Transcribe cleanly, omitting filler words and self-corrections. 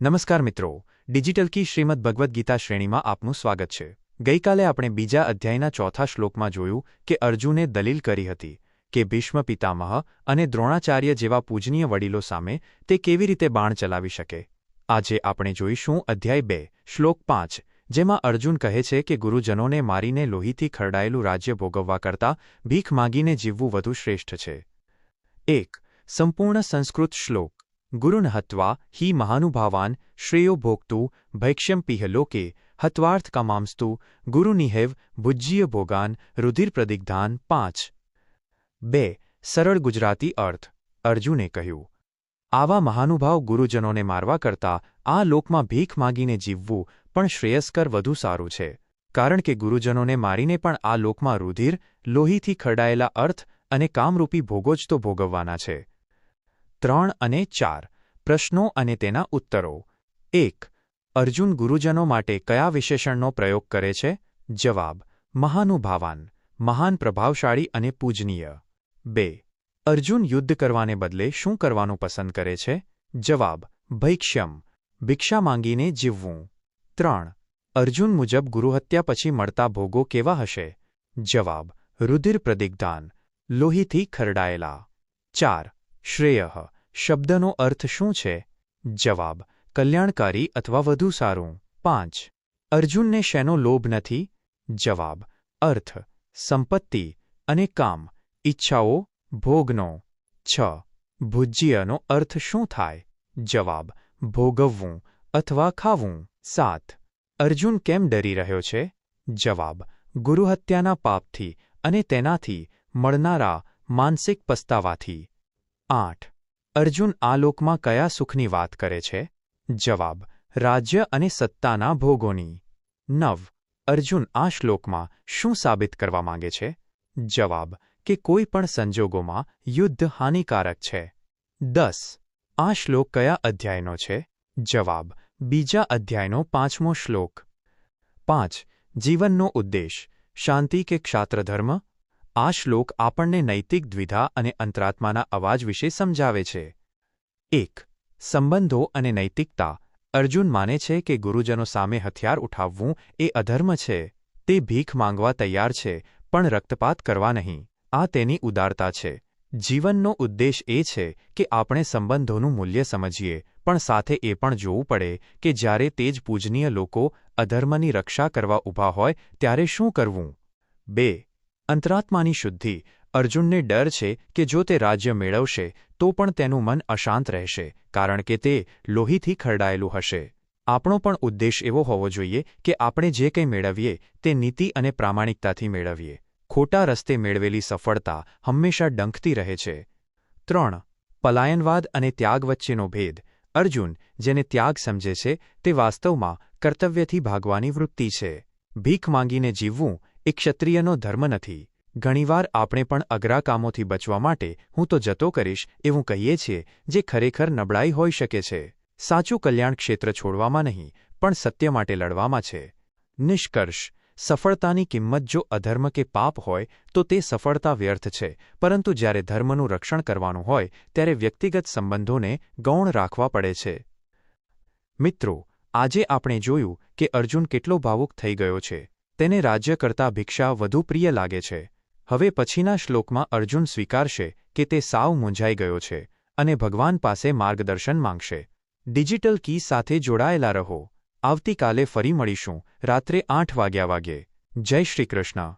નમસ્કાર મિત્રો, ડિજિટલ કી શ્રીમદ ભગવદ્ ગીતા શ્રેણીમાં આપનું સ્વાગત છે। ગઈકાલે આપણે બીજા અધ્યાયના ચોથા શ્લોકમાં જોયું કે અર્જુને દલીલ કરી હતી કે ભીષ્મ પિતામહ અને દ્રોણાચાર્ય જેવા પૂજનીય વડીલો સામે તે કેવી રીતે બાણ ચલાવી શકે। આજે આપણે જોઈશું અધ્યાય 2 શ્લોક 5, જેમાં અર્જુન કહે છે કે ગુરુજનોને મારીને લોહીથી ખરડાયેલું રાજ્ય ભોગવવા કરતાં ભીખ માંગીને જીવવું વધુ શ્રેષ્ઠ છે। 1. સંપૂર્ણ સંસ્કૃત શ્લોક। ગુરુન હત્વા हि મહાનુભાવાન શ્રેયો ભોક્તુ ભૈક્ષ્યમ પિહ લોકે હત્વાર્થ કામાંસ્તુ ગુરુનિહેવ ભુજ્ય ભોગાન રુધિરપ્રદિગ્ધાન। 5. 2. સરળ ગુજરાતી અર્થ। અર્જુને કહ્યું, આવા મહાનુભાવ ગુરુજનોને મારવા કરતાં આ લોકમાં ભીખ માગીને જીવવું પણ શ્રેયસ્કર વધુ સારું છે, કારણ કે ગુરુજનોને મારીને પણ આ લોકમાં રુધિર, લોહીથી ખરડાયેલા અર્થ અને કામરૂપી ભોગો જ તો ભોગવવાના છે। 3 અને 4 પ્રશ્નો અને તેના ઉત્તરો। 1. અર્જુન ગુરુજનો માટે કયા વિશેષણનો પ્રયોગ કરે છે? જવાબ: મહાનુભાવાન, મહાન, પ્રભાવશાળી અને પૂજનીય। 2. અર્જુન યુદ્ધ કરવાને બદલે શું કરવાનું પસંદ કરે છે? જવાબ: ભૈક્ષ્યમ, ભિક્ષા માંગીને જીવવું। 3. અર્જુન મુજબ ગુરુહત્યા પછી મળતા ભોગો કેવા હશે? જવાબ: રુધિર પ્રદિગ્ધાન, લોહીથી ખરડાયેલા। 4. શ્રેયઃ શબ્દનો અર્થ શું છે? જવાબ: કલ્યાણકારી અથવા વધુ સારું। 5. અર્જુનને શેનો લોભ નથી? જવાબ: અર્થ, સંપત્તિ અને કામ, ઈચ્છાઓ, ભોગનો। 6. ભુજ્યનો અર્થ શું થાય? જવાબ: ભોગવવું અથવા ખાવું। 7. અર્જુન કેમ ડરી રહ્યો છે? જવાબ: ગુરુહત્યાના પાપથી અને તેનાથી મળનારા માનસિક પસ્તાવાથી। 8. અર્જુન આ લોકમાં કયા સુખની વાત કરે છે? જવાબ: રાજ્ય અને સત્તાના ભોગોની। 9. અર્જુન આ શ્લોકમાં શું સાબિત કરવા માંગે છે? જવાબ: કે કોઈ પણ સંજોગોમાં યુદ્ધ હાનિકારક છે। 10. આ શ્લોક કયા અધ્યાયનો છે? જવાબ: બીજા અધ્યાયનો 5મો શ્લોક। 5. જીવનનો ઉદ્દેશ શાંતિ કે ક્ષાત્રધર્મ? આ શ્લોક આપણને નૈતિક દ્વિધા અને અંતરાત્માના અવાજ વિશે સમજાવે છે। 1. સંબંધો અને નૈતિકતા। અર્જુન માને છે કે ગુરુજનો સામે હથિયાર ઉઠાવવું એ અધર્મ છે। તે ભીખ માંગવા તૈયાર છે, પણ રક્તપાત કરવા નહીં। આ તેની ઉદારતા છે। જીવનનો ઉદ્દેશ એ છે કે આપણે સંબંધોનું મૂલ્ય સમજીએ, પણ સાથે એ પણ જોવું પડે કે જ્યારે તે જ પૂજનીય લોકો અધર્મની રક્ષા કરવા ઊભા હોય ત્યારે શું કરવું। 2. અંતરાત્માની શુદ્ધિ। અર્જુનને ડર છે કે જો તે રાજ્ય મેળવશે તો પણ તેનું મન અશાંત રહેશે, કારણ કે તે લોહીથી ખરડાયેલું હશે। આપણો પણ ઉદ્દેશ એવો હોવો જોઈએ કે આપણે જે કંઈ મેળવીએ તે નીતિ અને પ્રામાણિકતાથી મેળવીએ। ખોટા રસ્તે મેળવેલી સફળતા હંમેશા ડંખતી રહે છે। 3. પલાયનવાદ અને ત્યાગ વચ્ચેનો ભેદ। અર્જુન જેને ત્યાગ સમજે છે તે વાસ્તવમાં કર્તવ્યથી ભાગવાની વૃત્તિ છે। ભીખ માંગીને જીવવું એ ક્ષત્રિયનો ધર્મ નથી। ઘણીવાર આપણે પણ અઘરા કામોથી બચવા માટે હું તો જતો કરીશ એવું કહીએ છીએ, જે ખરેખર નબળાઈ હોઈ શકે છે। સાચું કલ્યાણ ક્ષેત્ર છોડવામાં નહીં, પણ સત્ય માટે લડવામાં છે। નિષ્કર્ષ: સફળતાની કિંમત જો અધર્મ કે પાપ હોય તો તે સફળતા વ્યર્થ છે, પરંતુ જ્યારે ધર્મનું રક્ષણ કરવાનું હોય ત્યારે વ્યક્તિગત સંબંધોને ગૌણ રાખવા પડે છે। મિત્રો, આજે આપણે જોયું કે અર્જુન કેટલો ભાવુક થઈ ગયો છે। તેને રાજ્ય કરતાં ભિક્ષા વધુ પ્રિય લાગે છે। હવે પછીના શ્લોકમાં અર્જુન સ્વીકારશે કે તે સાવ મૂંઝાઈ ગયો છે અને ભગવાન પાસે માર્ગદર્શન માંગશે। ડિજિટલ કી સાથે જોડાયેલા રહો। આવતીકાલે ફરી મળીશું રાત્રે 8 વાગ્યે। જય શ્રી કૃષ્ણ।